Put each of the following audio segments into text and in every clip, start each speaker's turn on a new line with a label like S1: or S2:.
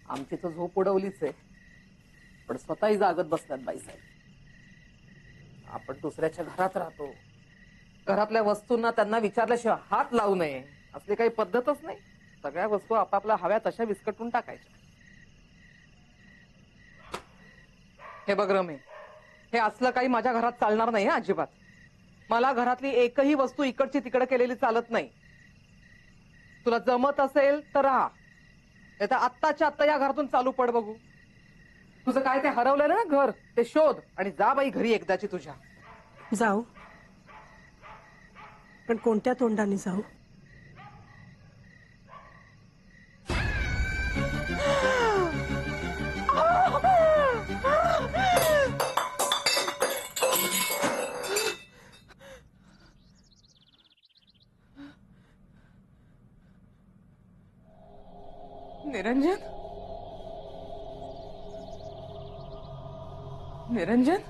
S1: आमची तर झोप उडवलीच आहे, पण स्वतःही जागत बसल्यात बाईसाहेब. आपण दुसऱ्याच्या घरात राहतो, घरातल्या वस्तूंना त्यांना विचारल्याशिवाय हात लावू नये असली काही पद्धतच नाही. सगळ्या वस्तू आपापल्या हव्या तशा विस्कटून टाकायच्या. हे बघ रमे, हे असलं काही माझ्या घरात चालणार नाही अजिबात. मला घरातली एकही वस्तू इकडची तिकडे केलेली चालत नाही. तुला जमत असेल तर राहा, नाही तर आत्ताच्या आत्ता या घरातून चालू पड बघू. तुझं काय ते हरवलेलं ना घर, ते शोध आणि जा बाई घरी एकदाची तुझ्या.
S2: जाऊ, पण कोणत्या तोंडाने जाऊ?
S1: निरंजन, निरंजन,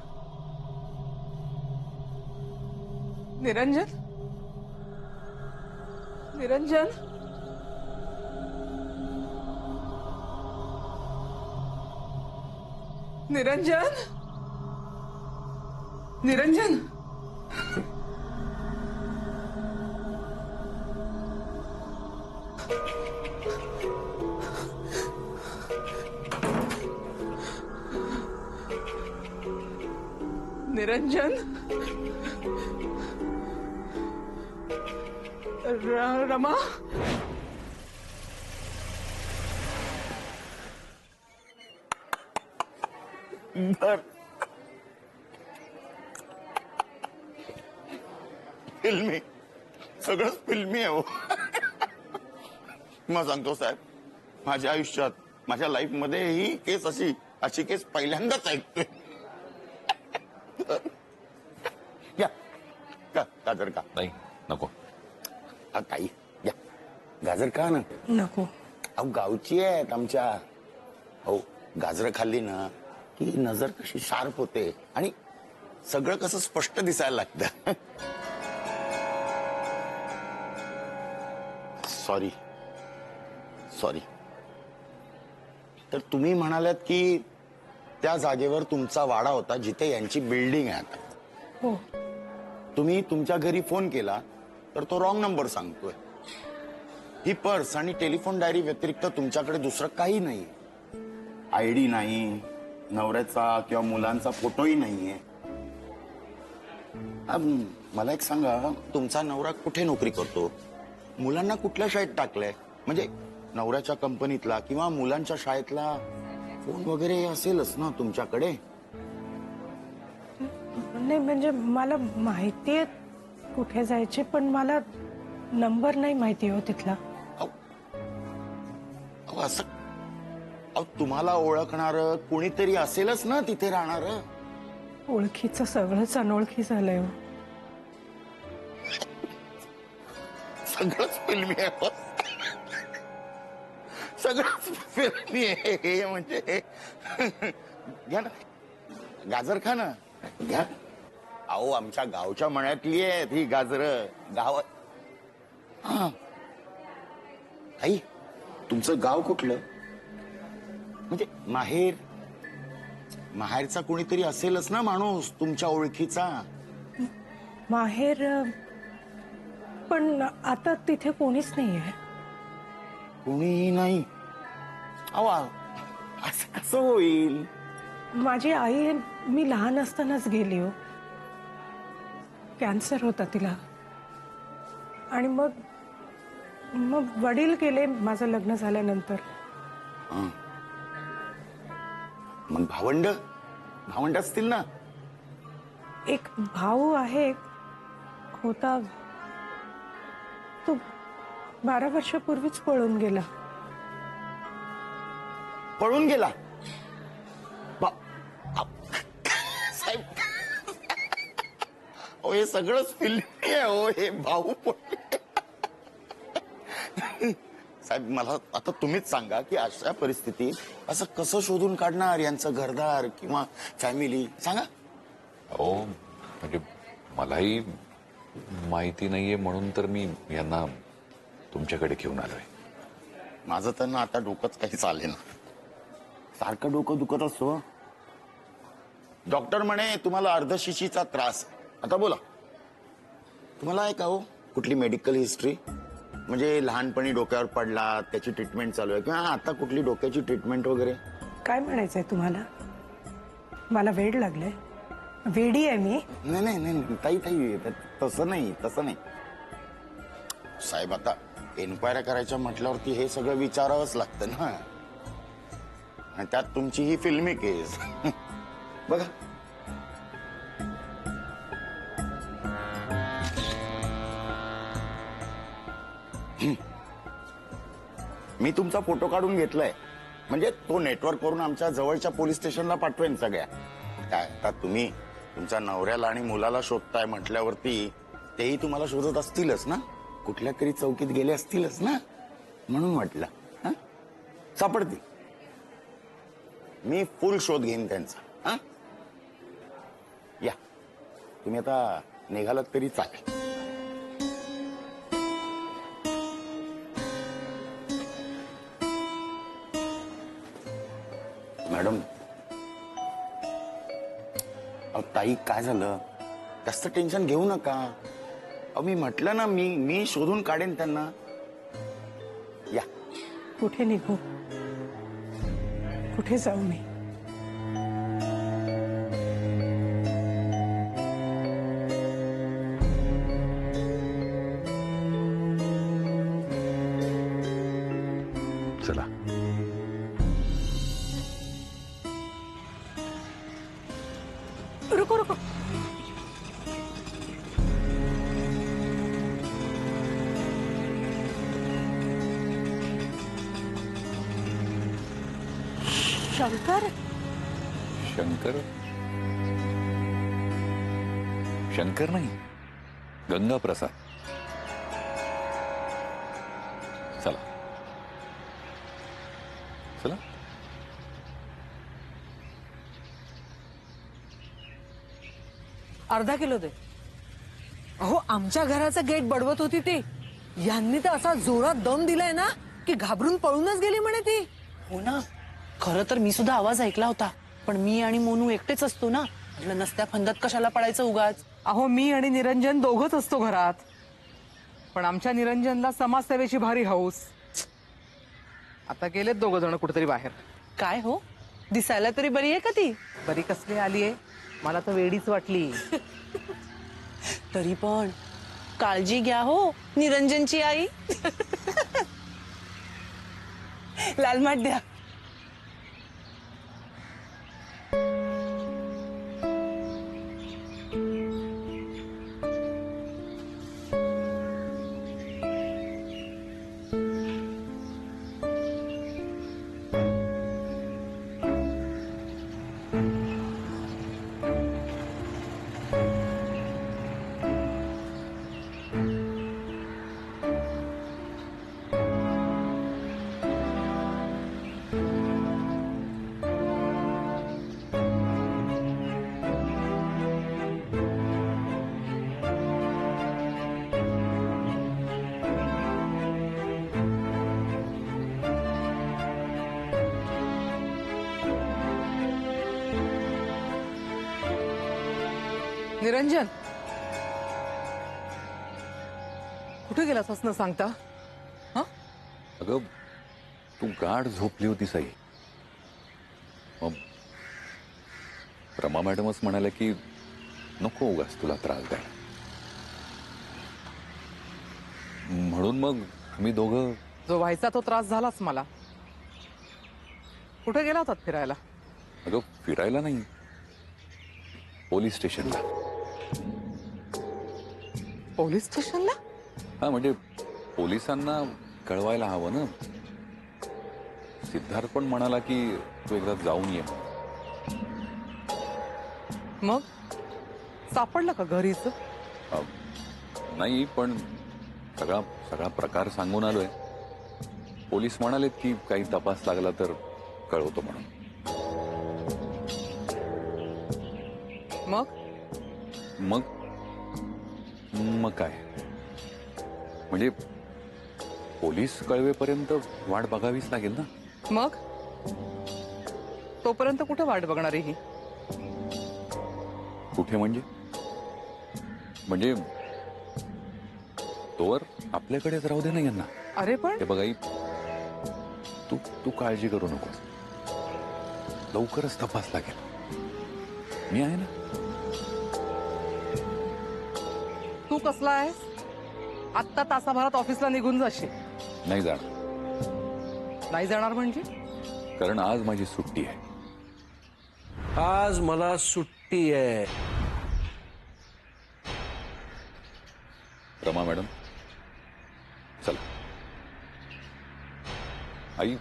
S1: निरंजन, निरंजन, निरंजन, निरंजन. निरंजन, रमा,
S3: बर, फिल्मी, सगळंच फिल्मी आहे हो. मग सांगतो साहेब, माझ्या आयुष्यात, माझ्या लाईफ मध्ये ही केस अशी केस पहिल्यांदाच ऐकतोय. या गाजर का?
S4: नाही नको.
S3: हा ताई या गाजर का ना.
S2: नको.
S3: अहो गावची आहेत आमच्या. हो, गाजर खाल्ली ना की नजर कशी शार्प होते आणि सगळं कसं स्पष्ट दिसायला लागतं. Sorry sorry. तर तुम्ही म्हणालात की त्या जागेवर तुमचा वाडा होता जिथे यांची बिल्डिंग आहे आता.
S2: हो,
S3: तुम्ही तुमच्या घरी फोन केला तर तो रॉंग नंबर सांगतोय. ही पर्स आणि टेलिफोन डायरी व्यतिरिक्त तुमच्याकडे दुसरं काही नाही. आयडी नाही, नवऱ्याचा किंवा मुलांचा फोटोही नाहीये. मला एक सांगा, तुमचा नवरा कुठे नोकरी करतो? मुलांना कुठल्या शाळेत टाकलंय? म्हणजे नवऱ्याच्या कंपनीतला किंवा मुलांच्या शाळेतला फोन वगैरे असेलच ना तुमच्याकडे?
S2: नाही म्हणजे मला माहितीये कुठे जायचे, पण मला नंबर नाही माहिती हो तिथला.
S3: असं तुम्हाला ओळखणार कोणीतरी असेलच ना तिथे राहणार.
S2: ओळखीचं सगळंच अनोळखी झालंय हो.
S3: सगळंच फिल्मी आहे, सगळंच फिल्मी आहे. म्हणजे घ्या ना गाजर, खा ना, घ्या. अहो आमच्या गावच्या मळ्यातली आहेत ही गाजर. गावात. हा आई, तुमचं गाव कुठलं? म्हणजे माहेरचा कोणीतरी असेलच ना माणूस तुमच्या ओळखीचा.
S2: माहेर, पण आता तिथे कोणीच नाहीये.
S3: कोणीही नाही? अहो असं कसं होईल?
S2: माझी आई मी लहान असतानाच गेली हो. कॅन्सर होता तिला. आणि मग वडील गेले माझं लग्न झाल्यानंतर.
S3: मग भावंड असतील ना?
S2: एक भाऊ आहे, होता. तो 12 वर्षापूर्वीच पळून गेला.
S3: पळून गेला? साहेब, हे सगळंच फिल्मी आहे हो. हे भाऊ साहेब, मला आता तुम्हीच सांगा की अशा परिस्थितीत असं कसं शोधून काढणार यांचं घरदार किंवा फॅमिली? सांगा.
S4: हो, म्हणजे मलाही माहिती नाहीये म्हणून तर मी यांना तुमच्याकडे घेऊन आलोय.
S3: माझं त्यांना आता डोकंच काही चालेल ना. सारखं डोकं दुखत असतो. डॉक्टर म्हणे तुम्हाला अर्धशिशीचा त्रास आहे. आता बोला, तुम्हाला आहे का हो कुठली मेडिकल हिस्ट्री? म्हणजे लहानपणी डोक्यावर पडला, त्याची ट्रीटमेंट चालू आहे, किंवा आता कुठली डोक्याची ट्रीटमेंट वगैरे?
S2: काय म्हणायचंय तुम्हाला? मला वेड लागलंय? वेडी आहे मी?
S3: नाही नाही नाही ताई ताई, तसं नाही, तसं नाही साहेब. आता एन्क्वायरी करायच्या म्हटल्यावरती हे सगळं विचारावंच लागतं ना. आणि त्यात तुमची ही फिल्मी केस. बघा, मी तुमचा फोटो काढून घेतलाय, म्हणजे तो नेटवर्क करून आमच्या जवळच्या पोलीस स्टेशनला पाठवेन सगळ्या. काय आता तुम्ही तुमच्या नवऱ्याला आणि मुलाला शोधताय म्हटल्यावरती तेही तुम्हाला शोधत असतीलच ना, कुठल्या तरी चौकीत गेले असतीलच ना, म्हणून म्हटलं. हं? सापडतील, मी फुल शोध घेईन त्यांचा. हा, या तुम्ही आता निघालात तरी चालेल. मॅडम, अहो ताई, काय झालं? जास्त टेन्शन घेऊ नका. अहो मी म्हटलं ना, मी शोधून काढेन त्यांना. या.
S2: कुठे निघू? कुठे जाऊ मी?
S4: चला.
S2: रुको रुको. शंकर?
S4: शंकर? शंकर नाही, गंगा प्रसाद. चला चला.
S5: अर्धा किलो दे. अहो, आमच्या घराचं गेट बडवत होती ती. यांनी तर असा जोरात दम दिलाय ना की घाबरून पळूनच गेली म्हणे ती.
S6: हो ना, खरं तर मी सुद्धा आवाज ऐकला होता, पण मी आणि मोनू एकटेच असतो ना, म्हटलं नसत्या फंदात कशाला पडायचं उगाच.
S1: अहो, मी आणि निरंजन दोघच असतो घरात, पण आमच्या निरंजनला समाजसेवेची भारी हौस. आता गेलेत दोघ जण कुठेतरी बाहेर.
S6: काय हो, दिसायला तरी बरी आहे का ती?
S1: बरी कसली आलीये, मला तर वेडीच वाटली.
S6: तरी पण काळजी घ्या हो, निरंजनची आई. लाल माठ द्या.
S1: निरंजन, कुठे गेलास न सांगता? हा,
S4: अगं तू गाढ झोपली होती साई. मग रमा मॅडमच म्हणाल्या की नको उगाच तुला त्रास द्यायला, म्हणून मग मी दोघं.
S1: जो व्हायचा तो त्रास झालाच मला. कुठे गेला होतात फिरायला?
S4: अगं फिरायला नाही, पोलीस स्टेशनला.
S1: पोलीस स्टेशनला?
S4: हा, म्हणजे पोलिसांना कळवायला हवं ना. सिद्धार्थ पण म्हणाला की तू एकदा जाऊन ये.
S1: मग सापडलं का घरीच?
S4: नाही, पण सगळा सगळा प्रकार सांगून आलोय. पोलीस म्हणालेत की काही तपास लागला तर कळवतो म्हणून.
S1: मग
S4: मग मग काय, म्हणजे पोलीस कळवेपर्यंत वाट बघावीच लागेल ना.
S1: मग तोपर्यंत कुठे वाट बघणारी ही?
S4: कुठे म्हणजे म्हणजे तोवर आपल्याकडेच राहू दे ना यांना.
S1: अरे पण
S4: हे बघ आई, तू तू काळजी करू नको. लवकरच तपास लागेल. मी आहे ना.
S1: तू कसला आहेस? आत्ता तासाभरात ऑफिसला निघून जाशील.
S4: नाही जाणार,
S1: नाही जाणार म्हणजे?
S4: कारण आज माझी सुट्टी आहे.
S7: आज मला सुट्टी आहे.
S4: रमा मॅडम, चला. आई,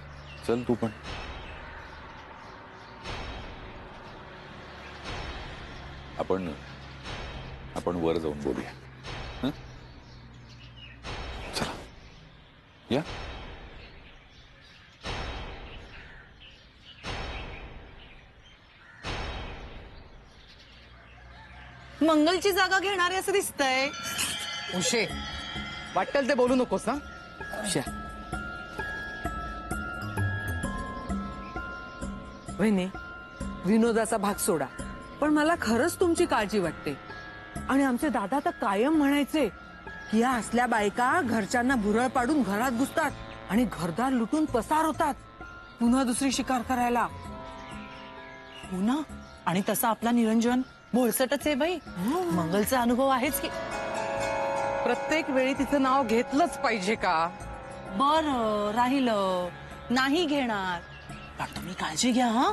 S4: चल तू पण. आपण आपण वर जाऊन बोलूया. हं? चला या.
S6: मंगलची जागा घेणारे असं दिसतंय.
S1: उशे, वाटेल ते बोलू नकोस ना.
S5: वहिनी, विनोदाचा भाग सोडा, पण मला खरंच तुमची काळजी वाटते. आणि आमचे दादा तर कायम म्हणायचे की या असल्या बायका घरच्यांना भुरळ पाडून घरात घुसतात आणि घरदार लुटून पसार होतात पुन्हा दुसरी शिकार करायला.
S6: हो ना. आणि तसा आपला निरंजन भोळसटच आहे बाई. मंगलचा अनुभव आहेच की.
S1: प्रत्येक वेळी तिचं नाव घेतलंच पाहिजे का?
S6: बर, राहिलं नाही घेणार, पण तुम्ही काळजी घ्या. हा,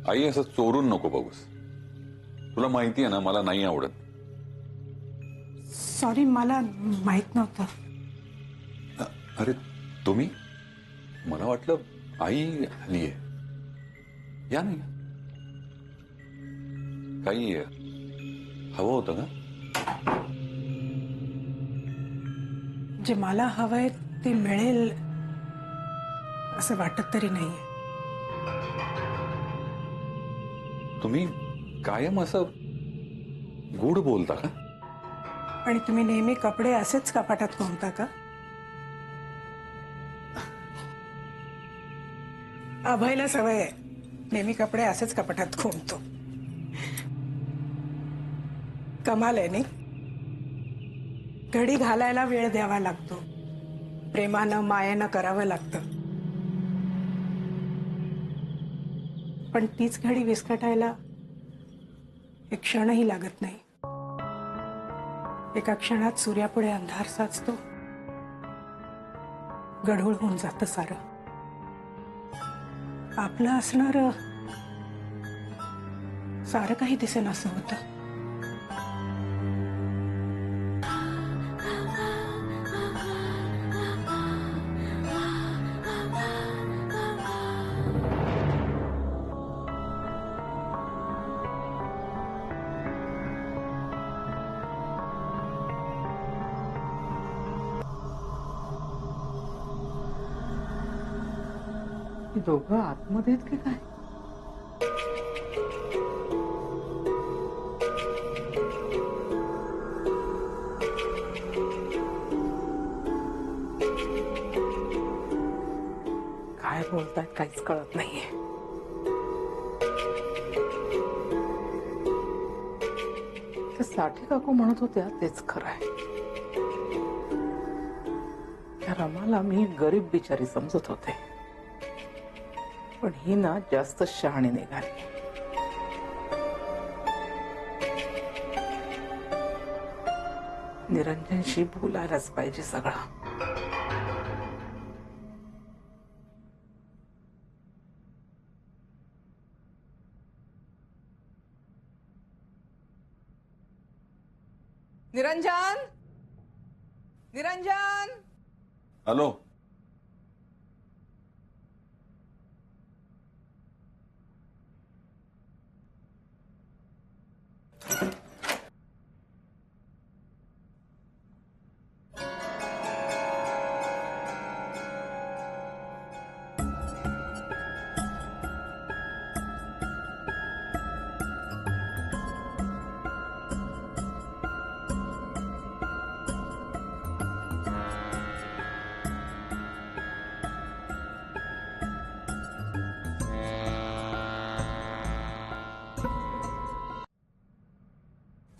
S4: आई, असं चोरून नको बघूस. तुला माहिती आहे ना, मला नाही आवडत.
S2: सॉरी, मला माहित नव्हतं.
S4: अरे तुम्ही, मला वाटलं आई आलीये. या नाही, काही हवं होतं का?
S2: जे मला हवंय ते मिळेल असं वाटत तरी नाहीये.
S4: तुम्ही कायम असं गोड बोलता का?
S2: आणि तुम्ही नेहमी कपडे असेच कपाटात कोंबता का? अभयला सवय आहे, नेहमी कपडे असेच कपाटात कोंबतो. कमाल आहे नाही? घडी घालायला वेळ द्यावा लागतो, प्रेमानं मायेनं करावं लागतं. पण तीच घडी विस्कटायला एक क्षणही लागत नाही. एका क्षणात सूर्यापुढे अंधार साचतो, गढूळ होऊन जातं सारं. आपलं असणार सारं काही दिसेन असं होतं.
S1: दोघं आतमध्ये आहेत की काय? काय बोलतायत काहीच कळत नाहीये. ते साठी काकू म्हणत होत्या तेच खरं आहे. त्या रमाला मी गरीब बिचारी समजत होते, पण ही ना जास्त शहाणी निघाली. निरंजनशी बोलायलाच पाहिजे सगळं. निरंजन, निरंजन.
S4: हॅलो.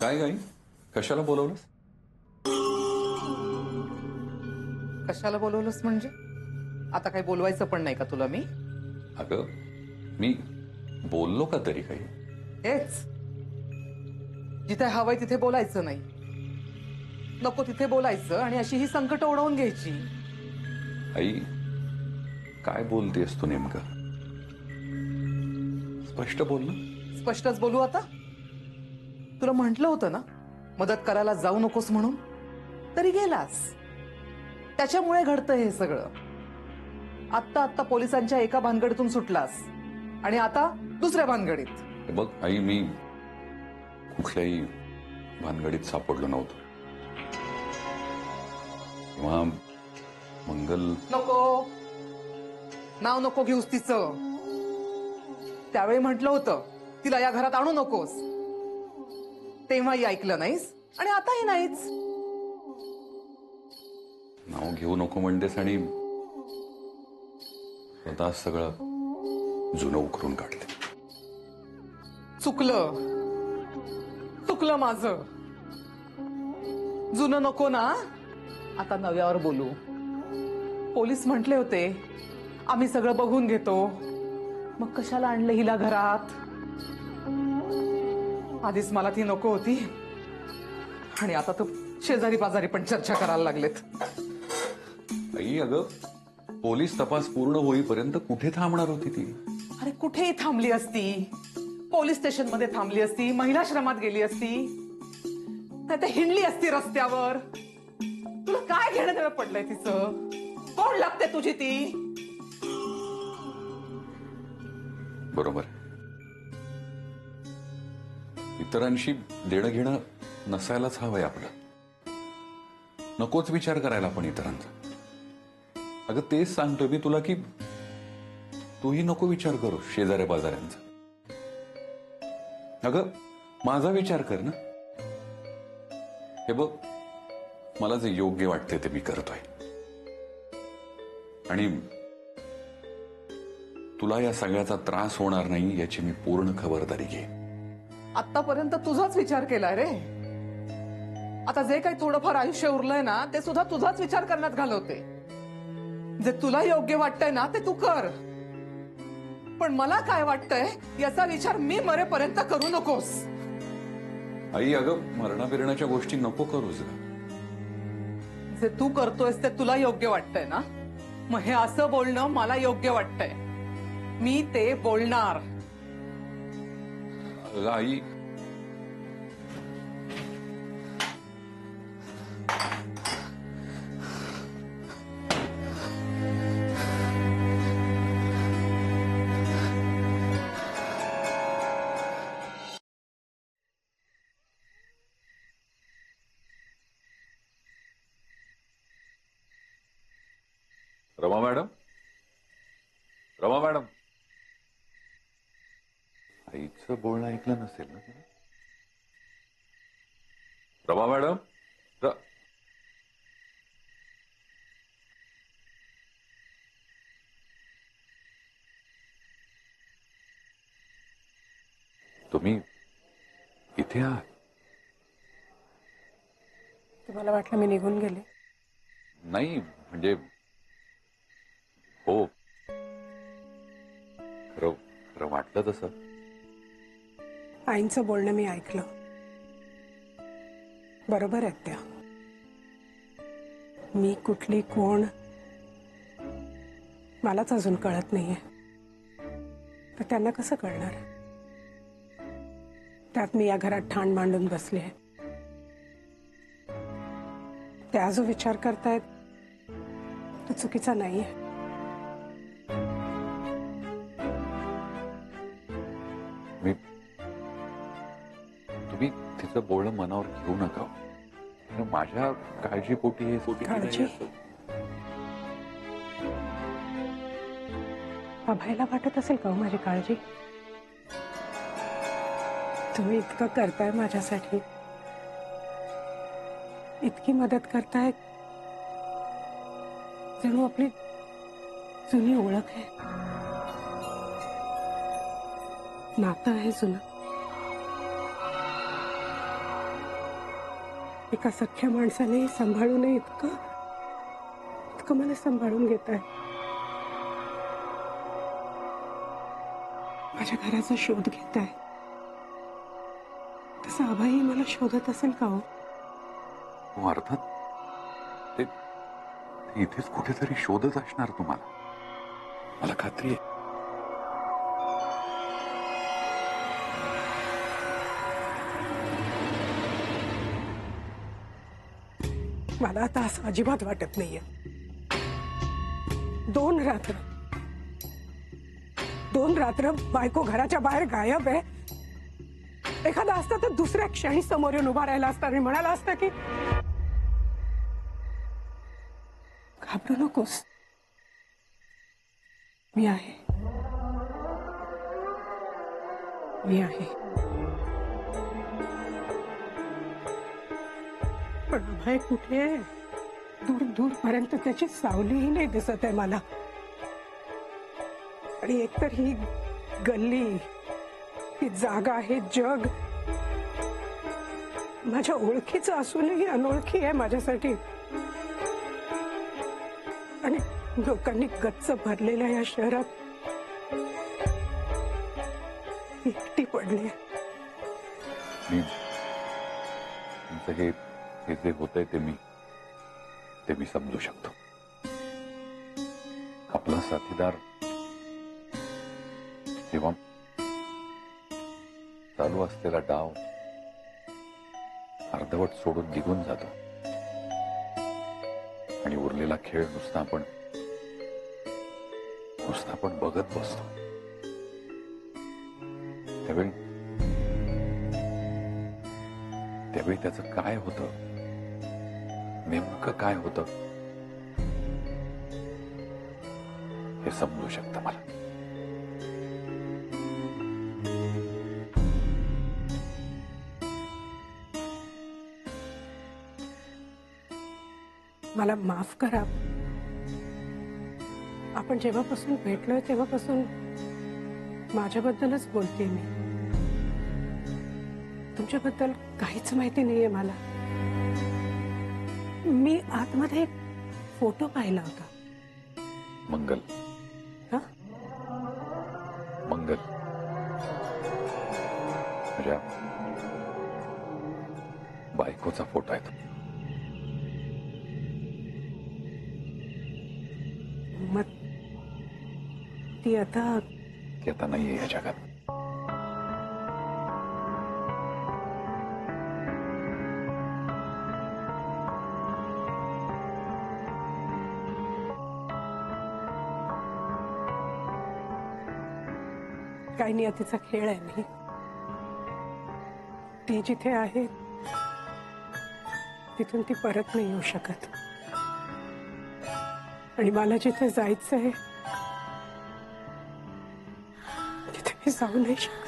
S4: काय गाई कशाला बोलवलंस?
S1: कशाला बोलवलंस म्हणजे? आता काही बोलवायचं पण नाही का तुला मी?
S4: अगं मी बोललो का तरी काही?
S1: हेच, जिथे हवंय तिथे बोलायचं नाही, नको तिथे बोलायचं आणि अशी ही संकट ओढवून घ्यायची.
S4: आई काय बोलतेस तू नेमकं? स्पष्ट बोल ना.
S1: स्पष्टच बोलू आता. तुला म्हंटल होतं ना मदत करायला जाऊ नकोस म्हणून, तरी गेलास. त्याच्यामुळे घडतंय हे सगळं. आत्ता आत्ता पोलिसांच्या एका भानगडीतून सुटलास आणि आता दुसऱ्या भानगडीत.
S4: हे बघ आई, मी कुठल्याही भानगडीत सापडलो नव्हतो. तेव्हा मंगल
S1: नको, नाव नको घेऊस तिचं. त्यावेळी म्हटलं होतं तिला या घरात आणू नकोस, तेव्हाही ऐकलं नाहीस आणि आताही नाहीच.
S4: नाव घेऊ नको म्हणतेस आणि स्वतः सगळं जुनं उकरून काढते.
S1: चुकलं, चुकलं माझं. जुनं नको ना, आता नव्यावर बोलू. पोलीस म्हटले होते आम्ही सगळं बघून घेतो, मग कशाला आणलं हिला घरात? आधीच मला ती नको होती आणि आता तर शेजारी पाजारी पण चर्चा करायला लागलेत.
S4: आई अगं, पोलीस तपास पूर्ण होईपर्यंत कुठे थांबणार होती ती?
S1: अरे कुठेही थांबली असती, पोलीस स्टेशन मध्ये थांबली असती, महिलाश्रमात गेली असती, नाही तर हिंडली असती रस्त्यावर. तुला काय घेणं देणं पडलंय तिचं? कोण लागते तुझी ती?
S4: बरोबर. इतरांशी देणं घेणं नसायलाच हवंय आपलं. नकोच विचार करायला पण इतरांचा. अगं तेच सांगतोय मी तुला की तूही नको विचार करू शेजाऱ्या बाजाऱ्यांचा. अगं माझा विचार कर ना. हे बघ, मला जे योग्य वाटते ते मी करतोय आणि तुला या सगळ्याचा त्रास होणार नाही याची मी पूर्ण खबरदारी घेईन.
S1: आतापर्यंत तुझाच विचार केलाय रे. आता जे काही थोडंफार आयुष्य उरलंय ना, ते सुद्धा तुझाच विचार करण्यात घालवते. जे तुला योग्य वाटतंय ना ते तू कर, पण मला काय वाटतंय याचा विचार मी मरेपर्यंत करू नकोस.
S4: आई अगं, मरणाबिरणाच्या गोष्टी नको करूच.
S1: जे तू करतोयस ते तुला योग्य वाटतंय ना, मग हे असं बोलणं मला योग्य वाटतंय. मी ते बोलणार.
S4: अगं आई, रमा मॅडम, रमा मॅडम. आईचं बोलणं ऐकलं नसेल ना तिने? रमा मॅडम, तुम्ही इथे आहात?
S2: तुम्हाला वाटलं मी निघून गेले?
S4: नाही म्हणजे हो, खरं खरं वाटलं तसं.
S2: आईंचं बोलणं मी ऐकलं. बरोबर आहेत त्या. मी कुठली कोण मलाच अजून कळत नाहीये, तर त्यांना कसं कळणार? त्यात मी या घरात ठाण मांडून बसले आहे. त्या जो विचार करतायत तो चुकीचा नाहीये.
S4: मी तुम्ही तिचं बोलणं मनावर घेऊ नका. माझ्या काळजीपोटी हे पोटी
S2: काळजी? अभयला वाटत असेल का हो माझी काळजी? तुम्ही इतकं करताय माझ्यासाठी, इतकी मदत करताय, जणू आपली जुनी ओळख आहे, नातं आहे जुनं. एका सख्या माणसाने सांभाळू नये इतकं मला सांभाळून घेत आहे. माझ्या घराचा शोध घेत आहे. तसा आबाही मला शोधत असेल का हो?
S4: हो, अर्थात ते इथेच कुठेतरी शोधत असणार तुम्हाला, मला खात्री आहे.
S2: मला आता असं अजिबात वाटत नाहीये. 2 रात्र बायको घराच्या बाहेर गायब आहे. एखादा असता तर दुसऱ्या क्षणी समोर येऊन उभा राहिला असता आणि म्हणाला असता की घाबरू नकोस, मी आहे. पण अभय कुठे आहे? दूर पर्यंत त्याची सावलीही नाही दिसत आहे मला. आणि एकतर ही गल्ली, ही जागा, हे जग माझ्या ओळखीचं असूनही अनोळखी आहे माझ्यासाठी. आणि लोकांनी गच्च भरलेल्या या शहरात एकटी पडली.
S4: तुमचं हे जे होतंय ते मी समजू शकतो. आपला साथीदार जेव्हा चालू असलेला डाव अर्धवट सोडून निघून जातो आणि उरलेला खेळ नुसता आपण बघत बसतो, त्यावेळी त्याचं काय होतं, नेमकं काय होतं हे समजू शकतं मला.
S2: मला माफ करा. आपण जेव्हापासून भेटलोय तेव्हापासून माझ्याबद्दलच बोलते मी. तुमच्याबद्दल काहीच माहिती नाहीये मला. मी आतमध्ये एक फोटो पाहिला होता.
S4: मंगल
S2: हा?
S4: मंगल माझ्या बायकोचा फोटो आहे तो.
S2: मग ती आता
S4: नाहीये या जगात.
S2: काही नियतीचा खेळ आहे. मी ती जिथे आहे तिथून ती परत नाही येऊ शकत. आणि मला जिथे जायचंय तिथे मी जाऊ नाही शकत.